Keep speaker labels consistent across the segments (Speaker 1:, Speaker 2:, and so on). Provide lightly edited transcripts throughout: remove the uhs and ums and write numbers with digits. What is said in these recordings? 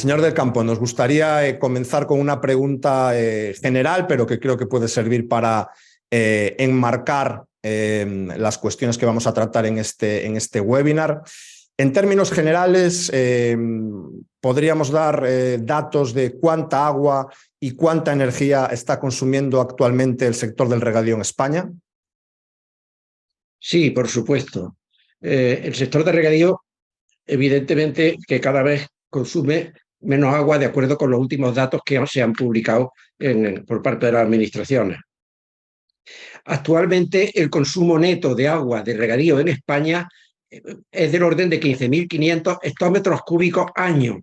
Speaker 1: Señor del Campo, nos gustaría comenzar con una pregunta general, pero que creo que puede servir para enmarcar las cuestiones que vamos a tratar en este webinar. En términos generales, ¿podríamos dar datos de cuánta agua y cuánta energía está consumiendo actualmente el sector del regadío en España?
Speaker 2: Sí, por supuesto. El sector de regadío, evidentemente, que cada vez consume menos agua de acuerdo con los últimos datos que se han publicado por parte de las administraciones. Actualmente, el consumo neto de agua de regadío en España es del orden de 15.500 hectómetros cúbicos año.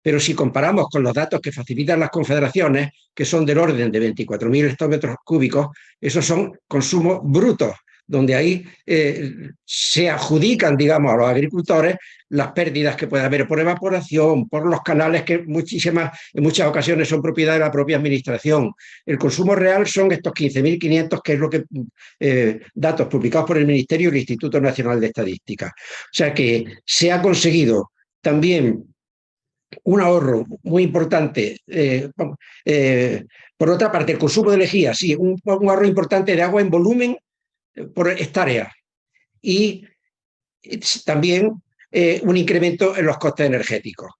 Speaker 2: Pero si comparamos con los datos que facilitan las confederaciones, que son del orden de 24.000 hectómetros cúbicos, esos son consumos brutos, donde ahí se adjudican, digamos, a los agricultores las pérdidas que puede haber por evaporación, por los canales que en muchas ocasiones son propiedad de la propia administración. El consumo real son estos 15.500, que es lo que datos publicados por el Ministerio y el Instituto Nacional de Estadística. O sea que se ha conseguido también un ahorro muy importante. Por otra parte, el consumo de energía, sí, un ahorro importante de agua en volumen por hectárea. Y también un incremento en los costes energéticos.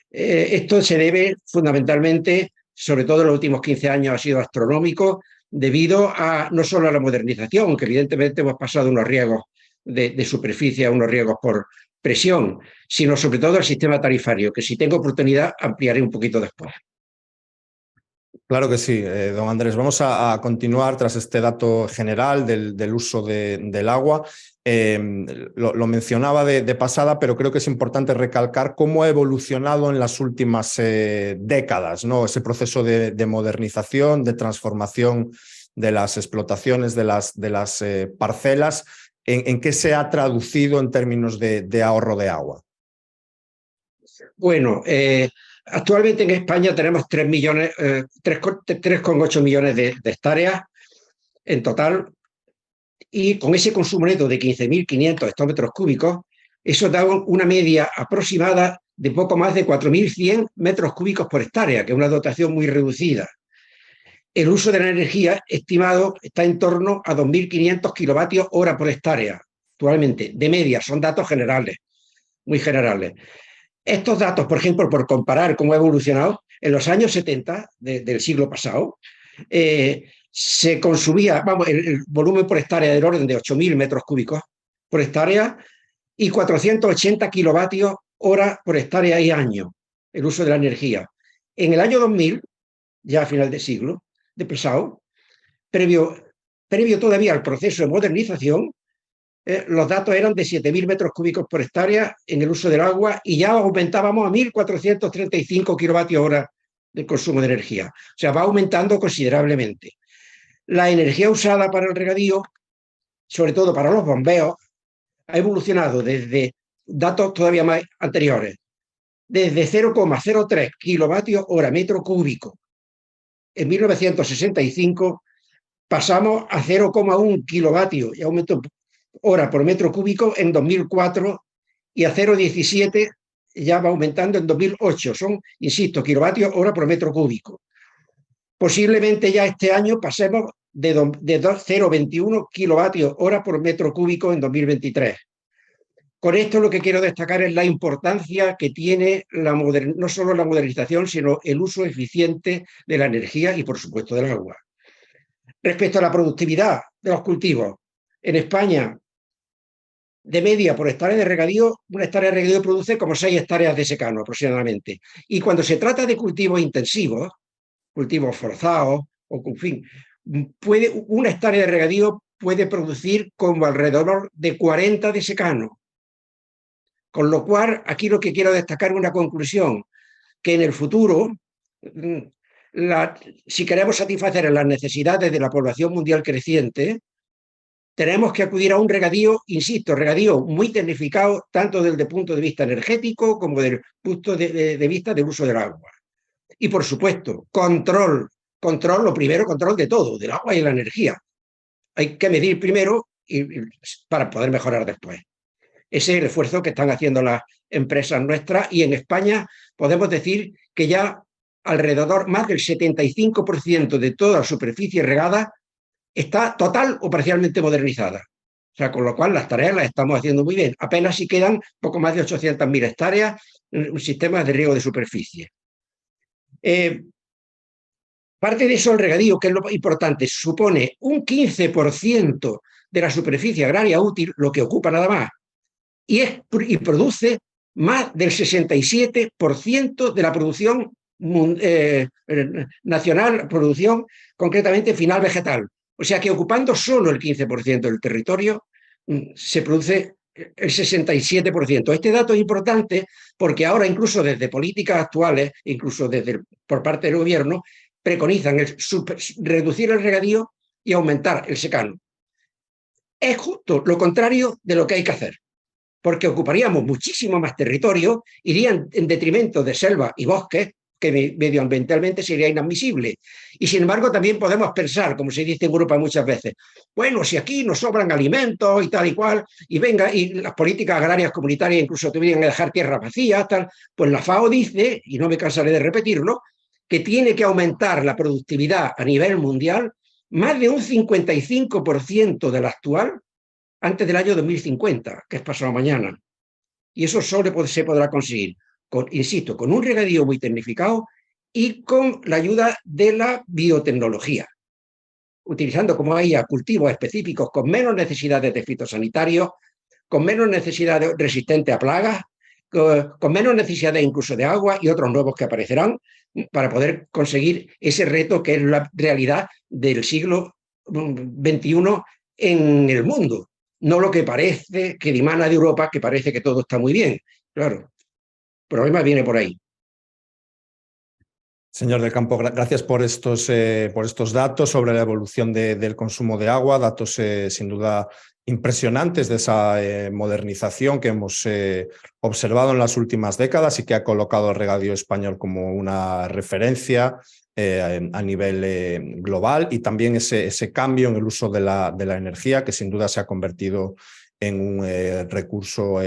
Speaker 2: Esto se debe fundamentalmente, sobre todo en los últimos 15 años ha sido astronómico, debido a no solo a la modernización, que evidentemente hemos pasado unos riegos de superficie a unos riegos por presión, sino sobre todo al sistema tarifario, que si tengo oportunidad ampliaré un poquito después.
Speaker 1: Claro que sí, don Andrés. Vamos a continuar tras este dato general del uso del agua. Lo mencionaba de pasada, pero creo que es importante recalcar cómo ha evolucionado en las últimas décadas, ¿no? Ese proceso de modernización, de transformación de las explotaciones, de las parcelas. ¿En qué se ha traducido en términos de ahorro de agua?
Speaker 2: Bueno, actualmente en España tenemos 3,8 millones de hectáreas en total, y con ese consumo neto de 15.500 hectómetros cúbicos, eso da una media aproximada de poco más de 4.100 metros cúbicos por hectárea, que es una dotación muy reducida. El uso de la energía estimado está en torno a 2.500 kilovatios hora por hectárea, actualmente, de media, son datos generales, muy generales. Estos datos, por ejemplo, por comparar cómo ha evolucionado, en los años 70 del siglo pasado, se consumía, el volumen por hectárea del orden de 8.000 metros cúbicos por hectárea y 480 kilovatios hora por hectárea y año, el uso de la energía. En el año 2000, ya a final de siglo, de pasado, previo todavía al proceso de modernización, los datos eran de 7.000 metros cúbicos por hectárea en el uso del agua y ya aumentábamos a 1.435 kilovatios hora del consumo de energía. O sea, va aumentando considerablemente. La energía usada para el regadío, sobre todo para los bombeos, ha evolucionado desde datos todavía más anteriores, desde 0,03 kilovatios hora metro cúbico. En 1965 pasamos a 0,1 kilovatios y aumentó hora por metro cúbico en 2004 y a 0,17 ya va aumentando en 2008. Son, insisto, kilovatios hora por metro cúbico. Posiblemente ya este año pasemos de 0,21 kilovatios hora por metro cúbico en 2023. Con esto lo que quiero destacar es la importancia que tiene no solo la modernización, sino el uso eficiente de la energía y, por supuesto, del agua. Respecto a la productividad de los cultivos, en España, de media por hectárea de regadío, una hectárea de regadío produce como 6 hectáreas de secano aproximadamente. Y cuando se trata de cultivos intensivos, cultivos forzados, o en fin, una hectárea de regadío puede producir como alrededor de 40 de secano. Con lo cual, aquí lo que quiero destacar es una conclusión, que en el futuro, si queremos satisfacer las necesidades de la población mundial creciente, tenemos que acudir a un regadío, insisto, regadío muy tecnificado, tanto desde el punto de vista energético como desde el punto de vista del uso del agua. Y, por supuesto, control, lo primero, control de todo, del agua y de la energía. Hay que medir primero para poder mejorar después. Ese es el esfuerzo que están haciendo las empresas nuestras, y en España podemos decir que ya alrededor más del 75% de toda la superficie regada está total o parcialmente modernizada. O sea, con lo cual las tareas las estamos haciendo muy bien. Apenas si quedan poco más de 800.000 hectáreas en sistemas de riego de superficie. Parte de eso el regadío, que es lo importante, supone un 15% de la superficie agraria útil, lo que ocupa nada más, y produce más del 67% de la producción nacional, producción concretamente final vegetal. O sea que ocupando solo el 15% del territorio, se produce el 67%. Este dato es importante porque ahora incluso desde políticas actuales, incluso por parte del gobierno, preconizan reducir el regadío y aumentar el secano. Es justo lo contrario de lo que hay que hacer, porque ocuparíamos muchísimo más territorio, irían en detrimento de selva y bosques, que medioambientalmente sería inadmisible. Y sin embargo también podemos pensar, como se dice en Europa muchas veces, bueno, si aquí nos sobran alimentos y tal y cual, y venga, y las políticas agrarias comunitarias incluso tuvieran que dejar tierras vacías, tal, pues la FAO dice, y no me cansaré de repetirlo, que tiene que aumentar la productividad a nivel mundial más de un 55% de la actual antes del año 2050, que es pasado mañana. Y eso solo se podrá conseguir, insisto, con un regadío muy tecnificado y con la ayuda de la biotecnología, utilizando como ella cultivos específicos con menos necesidades de fitosanitarios, con menos necesidades resistentes a plagas, con menos necesidades incluso de agua y otros nuevos que aparecerán para poder conseguir ese reto que es la realidad del siglo XXI en el mundo. No lo que parece que dimana de Europa, que parece que todo está muy bien. Claro, el problema viene por ahí.
Speaker 1: Señor del Campo, gracias por estos datos sobre la evolución del consumo de agua, datos sin duda impresionantes de esa modernización que hemos observado en las últimas décadas y que ha colocado el regadío español como una referencia a nivel global, y también ese cambio en el uso de la energía, que sin duda se ha convertido en un recurso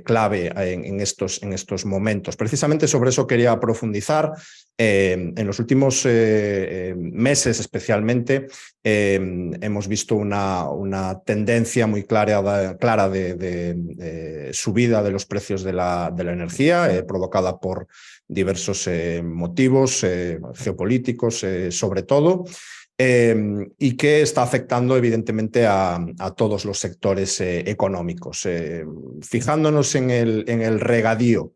Speaker 1: clave en estos momentos. Precisamente sobre eso quería profundizar. En los últimos meses especialmente hemos visto una tendencia muy clara de subida de los precios de la energía, provocada por diversos motivos geopolíticos sobre todo, y que está afectando evidentemente a todos los sectores económicos. Fijándonos en el regadío,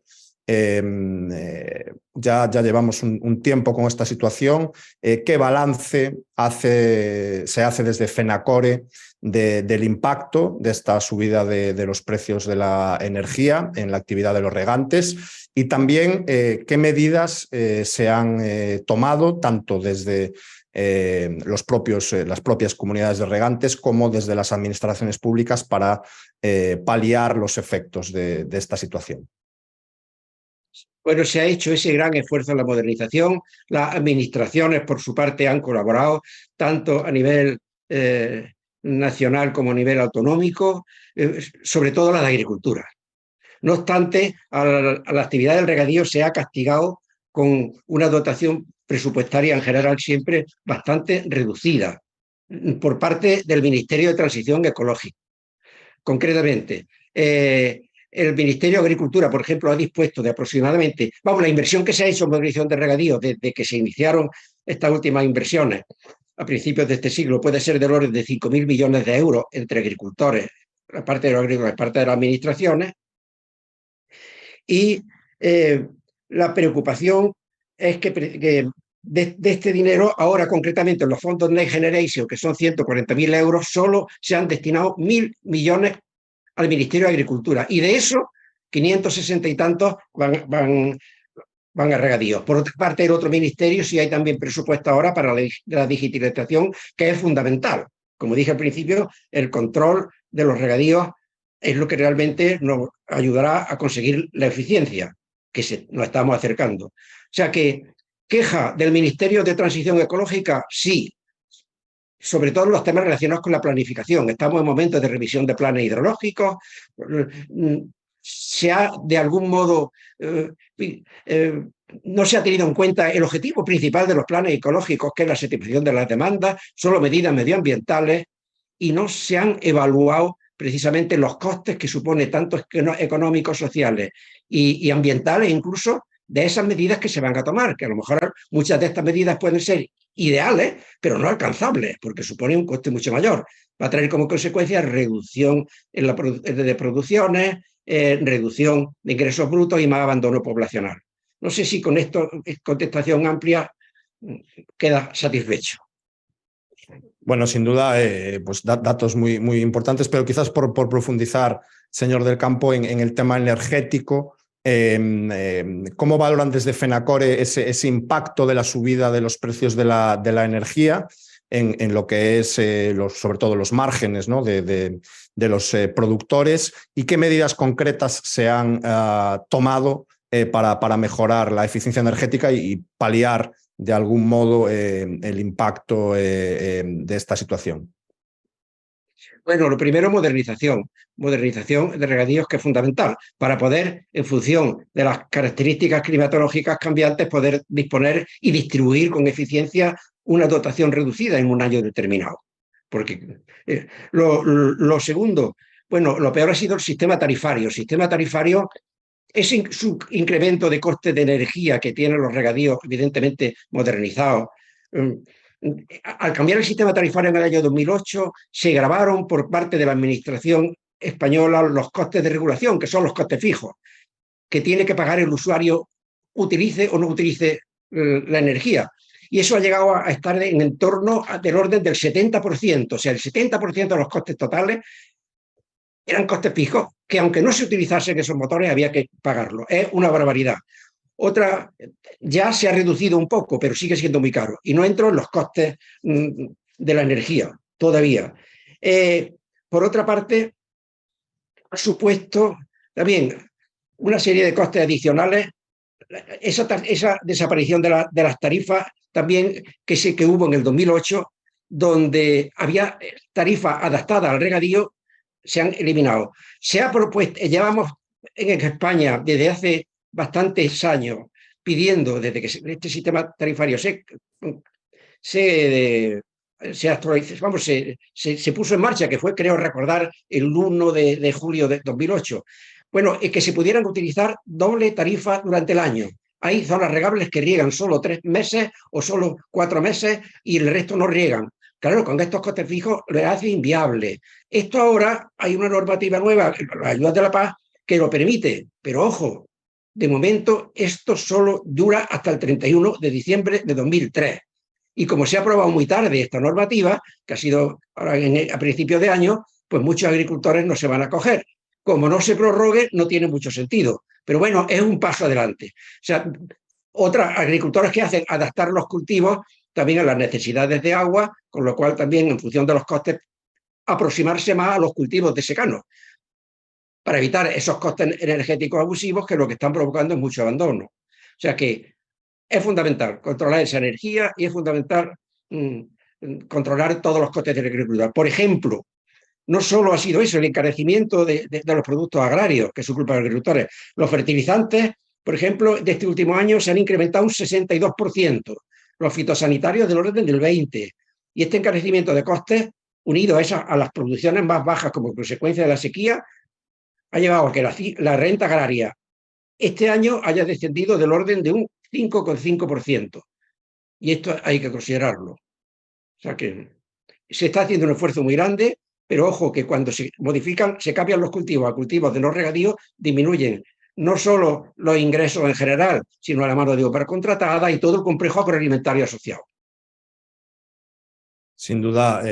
Speaker 1: ya llevamos un tiempo con esta situación. ¿Qué balance se hace desde FENACORE del impacto de esta subida de los precios de la energía en la actividad de los regantes? Y también qué medidas se han tomado tanto desde las propias comunidades de regantes como desde las administraciones públicas para paliar los efectos de esta situación.
Speaker 2: Bueno, se ha hecho ese gran esfuerzo en la modernización. Las administraciones, por su parte, han colaborado tanto a nivel nacional como a nivel autonómico, sobre todo la de agricultura. No obstante, a la actividad del regadío se ha castigado con una dotación presupuestaria en general siempre bastante reducida por parte del Ministerio de Transición Ecológica. Concretamente, el Ministerio de Agricultura, por ejemplo, ha dispuesto de aproximadamente, la inversión que se ha hecho en modernización de regadío desde que se iniciaron estas últimas inversiones a principios de este siglo puede ser del orden de 5.000 millones de euros entre agricultores, parte de los agricultores, parte de las administraciones. Y la preocupación es que de este dinero, ahora concretamente en los fondos Next Generation, que son 140.000 euros, solo se han destinado 1.000 millones al Ministerio de Agricultura. Y de eso, 560 y tantos van a regadíos. Por otra parte, el otro ministerio sí hay también presupuesto ahora para la digitalización, que es fundamental. Como dije al principio, el control de los regadíos es lo que realmente nos ayudará a conseguir la eficiencia, que nos estamos acercando. O sea que, queja del Ministerio de Transición Ecológica, sí, sobre todo los temas relacionados con la planificación. Estamos en momentos de revisión de planes hidrológicos, se ha de algún modo no se ha tenido en cuenta el objetivo principal de los planes ecológicos, que es la satisfacción de las demandas, solo medidas medioambientales, y no se han evaluado precisamente los costes que supone tanto económicos, sociales y ambientales, incluso de esas medidas que se van a tomar, que a lo mejor muchas de estas medidas pueden ser ideales, pero no alcanzables, porque supone un coste mucho mayor. Va a traer como consecuencia reducción de producciones, reducción de ingresos brutos y más abandono poblacional. No sé si con esto, contestación amplia, queda satisfecho.
Speaker 1: Bueno, sin duda, pues datos muy, muy importantes, pero quizás por profundizar, señor del Campo, en el tema energético. ¿Cómo valoran desde FENACORE ese impacto de la subida de los precios de la energía en lo que es sobre todo los márgenes, ¿no?, de los productores, y qué medidas concretas se han tomado para mejorar la eficiencia energética y paliar de algún modo el impacto de esta situación?
Speaker 2: Bueno, lo primero, modernización de regadíos, que es fundamental para poder, en función de las características climatológicas cambiantes, poder disponer y distribuir con eficiencia una dotación reducida en un año determinado. Porque lo segundo, bueno, lo peor ha sido el sistema tarifario. El sistema tarifario, ese incremento de coste de energía que tienen los regadíos, evidentemente modernizados, al cambiar el sistema tarifario en el año 2008, se gravaron por parte de la Administración española los costes de regulación, que son los costes fijos, que tiene que pagar el usuario, utilice o no utilice la energía. Y eso ha llegado a estar en torno del orden del 70%, o sea, el 70% de los costes totales eran costes fijos, que aunque no se utilizasen esos motores había que pagarlo. Es una barbaridad. Otra, ya se ha reducido un poco, pero sigue siendo muy caro. Y no entro en los costes de la energía todavía. Por otra parte, ha supuesto también una serie de costes adicionales. Esa desaparición de las tarifas también que hubo en el 2008, donde había tarifas adaptadas al regadío, se han eliminado. Se ha propuesto, llevamos en España desde hace bastantes años pidiendo, desde que este sistema tarifario se actualizó, vamos, se puso en marcha, que fue, creo recordar, el 1 de julio de 2008. Bueno, que se pudieran utilizar doble tarifa durante el año. Hay zonas regables que riegan solo 3 meses o solo 4 meses y el resto no riegan. Claro, con estos costes fijos lo hace inviable. Esto ahora hay una normativa nueva, la Ayudas de la Paz, que lo permite, pero ojo, de momento esto solo dura hasta el 31 de diciembre de 2003. Y como se ha aprobado muy tarde esta normativa, que ha sido ahora a principios de año, pues muchos agricultores no se van a acoger. Como no se prorrogue, no tiene mucho sentido. Pero bueno, es un paso adelante. O sea, otros agricultores que hacen adaptar los cultivos también a las necesidades de agua, con lo cual también, en función de los costes, aproximarse más a los cultivos de secano, para evitar esos costes energéticos abusivos que lo que están provocando es mucho abandono. O sea que es fundamental controlar esa energía y es fundamental controlar todos los costes de la agricultura. Por ejemplo, no solo ha sido eso, el encarecimiento de los productos agrarios, que es su culpa de los agricultores. Los fertilizantes, por ejemplo, de este último año se han incrementado un 62%, los fitosanitarios del orden del 20%. Y este encarecimiento de costes, unido a las producciones más bajas como consecuencia de la sequía, ha llevado a que la renta agraria este año haya descendido del orden de un 5,5%. Y esto hay que considerarlo. O sea que se está haciendo un esfuerzo muy grande, pero ojo que cuando se modifican, se cambian los cultivos a cultivos de no regadío, disminuyen no solo los ingresos en general, sino la mano de obra contratada y todo el complejo agroalimentario asociado.
Speaker 1: Sin duda,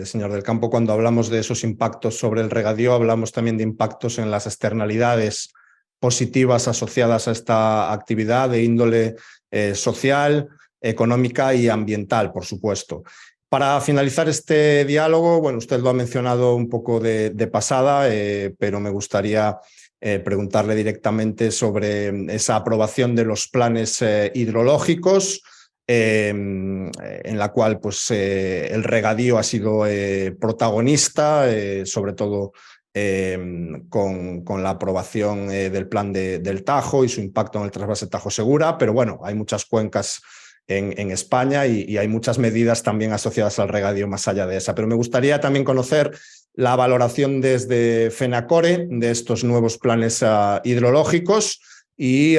Speaker 1: señor del Campo, cuando hablamos de esos impactos sobre el regadío, hablamos también de impactos en las externalidades positivas asociadas a esta actividad de índole social, económica y ambiental, por supuesto. Para finalizar este diálogo, bueno, usted lo ha mencionado un poco de pasada, pero me gustaría preguntarle directamente sobre esa aprobación de los planes hidrológicos, en la cual pues, el regadío ha sido protagonista, sobre todo con la aprobación del plan del Tajo y su impacto en el trasvase Tajo-Segura, pero bueno, hay muchas cuencas en España y hay muchas medidas también asociadas al regadío más allá de esa. Pero me gustaría también conocer la valoración desde FENACORE de estos nuevos planes hidrológicos y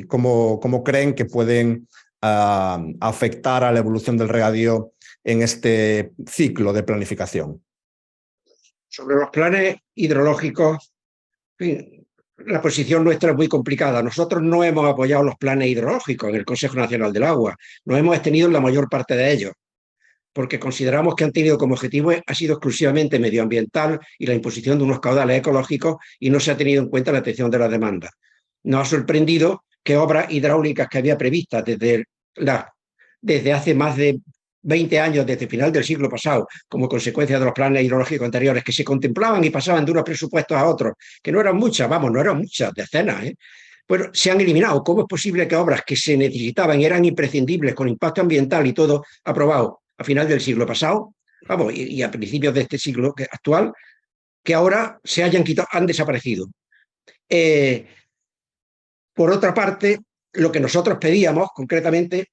Speaker 1: cómo creen que pueden afectar a la evolución del regadío en este ciclo de planificación.
Speaker 2: Sobre los planes hidrológicos, en fin, la posición nuestra es muy complicada. Nosotros no hemos apoyado los planes hidrológicos en el Consejo Nacional del Agua. No hemos tenido la mayor parte de ellos, porque consideramos que han tenido como objetivo ha sido exclusivamente medioambiental y la imposición de unos caudales ecológicos y no se ha tenido en cuenta la atención de la demanda. Nos ha sorprendido que obras hidráulicas que había previstas desde hace más de 20 años, desde el final del siglo pasado, como consecuencia de los planes hidrológicos anteriores, que se contemplaban y pasaban de unos presupuestos a otros, que no eran muchas, no eran muchas, decenas, bueno, se han eliminado. ¿Cómo es posible que obras que se necesitaban y eran imprescindibles con impacto ambiental y todo aprobado a final del siglo pasado, y a principios de este siglo actual, que ahora se hayan quitado, han desaparecido? Por otra parte, lo que nosotros pedíamos concretamente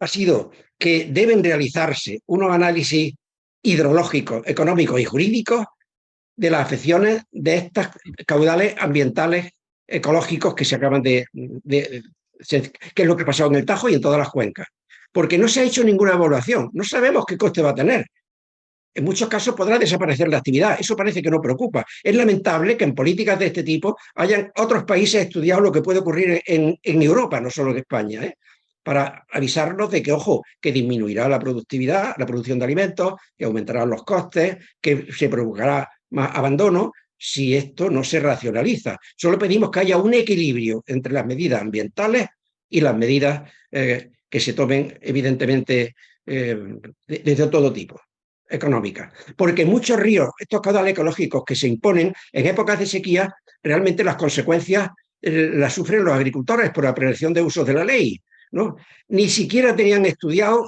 Speaker 2: ha sido que deben realizarse unos análisis hidrológicos, económicos y jurídicos de las afecciones de estos caudales ambientales ecológicos que se acaban que es lo que ha pasado en el Tajo y en todas las cuencas. Porque no se ha hecho ninguna evaluación, no sabemos qué coste va a tener. En muchos casos podrá desaparecer la actividad, eso parece que no preocupa. Es lamentable que en políticas de este tipo hayan otros países estudiado lo que puede ocurrir en Europa, no solo en España, para avisarnos de que, ojo, que disminuirá la productividad, la producción de alimentos, que aumentarán los costes, que se provocará más abandono si esto no se racionaliza. Solo pedimos que haya un equilibrio entre las medidas ambientales y las medidas que se tomen, evidentemente, de todo tipo, económicas. Porque muchos ríos, estos caudales ecológicos que se imponen en épocas de sequía, realmente las consecuencias las sufren los agricultores por la prevención de usos de la ley, ¿no? Ni siquiera tenían estudiado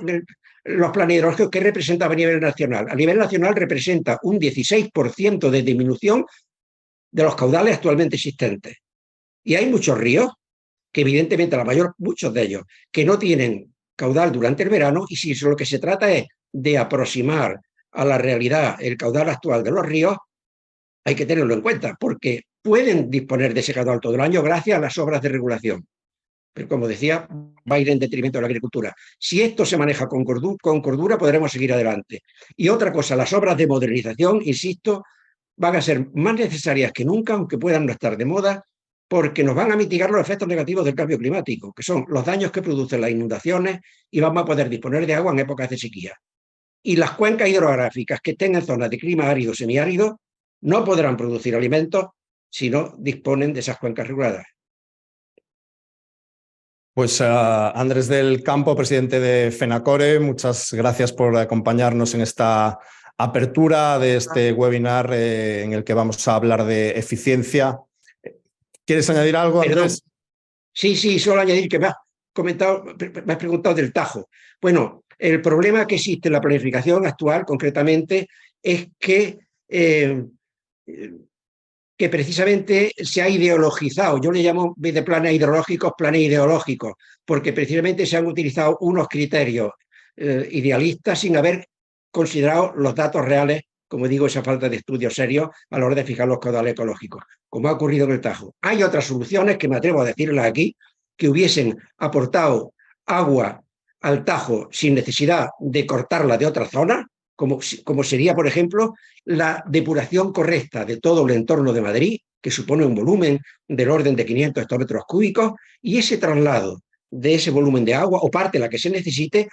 Speaker 2: los planes hidrológicos que representaba a nivel nacional. A nivel nacional representa un 16% de disminución de los caudales actualmente existentes. Y hay muchos ríos que evidentemente muchos de ellos, que no tienen caudal durante el verano, y si lo que se trata es de aproximar a la realidad el caudal actual de los ríos, hay que tenerlo en cuenta, porque pueden disponer de ese caudal todo el año gracias a las obras de regulación. Pero como decía, va a ir en detrimento de la agricultura. Si esto se maneja con cordura, podremos seguir adelante. Y otra cosa, las obras de modernización, insisto, van a ser más necesarias que nunca, aunque puedan no estar de moda, porque nos van a mitigar los efectos negativos del cambio climático, que son los daños que producen las inundaciones, y vamos a poder disponer de agua en épocas de sequía. Y las cuencas hidrográficas que estén en zonas de clima árido o semiárido no podrán producir alimentos si no disponen de esas cuencas reguladas.
Speaker 1: Pues Andrés del Campo, presidente de FENACORE, muchas gracias por acompañarnos en esta apertura de este webinar en el que vamos a hablar de eficiencia. ¿Quieres añadir algo, Andrés?
Speaker 2: Sí, solo añadir que me has preguntado del Tajo. Bueno, el problema que existe en la planificación actual, concretamente, es que precisamente se ha ideologizado. Yo le llamo, en vez de planes hidrológicos, planes ideológicos, porque precisamente se han utilizado unos criterios idealistas sin haber considerado los datos reales, como digo, esa falta de estudios serios a la hora de fijar los caudales ecológicos, como ha ocurrido en el Tajo. Hay otras soluciones que me atrevo a decirlas aquí, que hubiesen aportado agua al Tajo sin necesidad de cortarla de otra zona, como sería, por ejemplo, la depuración correcta de todo el entorno de Madrid, que supone un volumen del orden de 500 hectómetros cúbicos, y ese traslado de ese volumen de agua, o parte la que se necesite,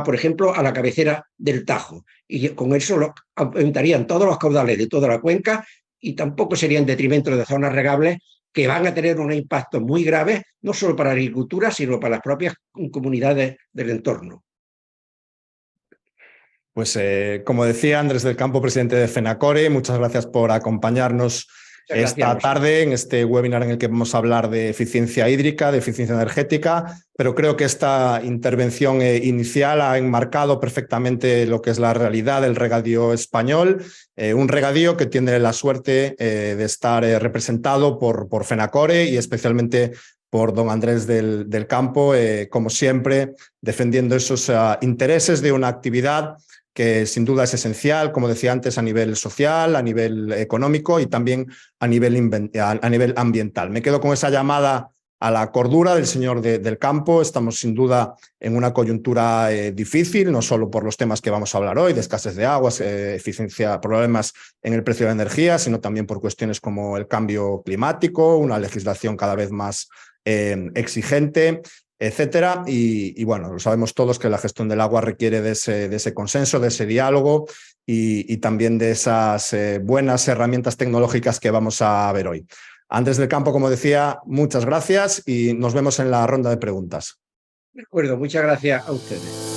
Speaker 2: por ejemplo, a la cabecera del Tajo. Y con eso aumentarían todos los caudales de toda la cuenca y tampoco sería en detrimento de zonas regables que van a tener un impacto muy grave, no solo para la agricultura, sino para las propias comunidades del entorno.
Speaker 1: Pues como decía Andrés del Campo, presidente de FENACORE, muchas gracias por acompañarnos esta tarde en este webinar en el que vamos a hablar de eficiencia hídrica, de eficiencia energética, pero creo que esta intervención inicial ha enmarcado perfectamente lo que es la realidad del regadío español, un regadío que tiene la suerte de estar representado por FENACORE y especialmente por don Andrés del Campo, como siempre, defendiendo esos intereses de una actividad que sin duda es esencial, como decía antes, a nivel social, a nivel económico y también a nivel ambiental. Me quedo con esa llamada a la cordura del señor del Campo. Estamos sin duda en una coyuntura difícil, no solo por los temas que vamos a hablar hoy, de escasez de aguas, eficiencia, problemas en el precio de la energía, sino también por cuestiones como el cambio climático, una legislación cada vez más exigente, etcétera. Y bueno, lo sabemos todos que la gestión del agua requiere de ese consenso, de ese diálogo y también de esas buenas herramientas tecnológicas que vamos a ver hoy. Andrés del Campo, como decía, muchas gracias y nos vemos en la ronda de preguntas.
Speaker 2: De acuerdo, muchas gracias a ustedes.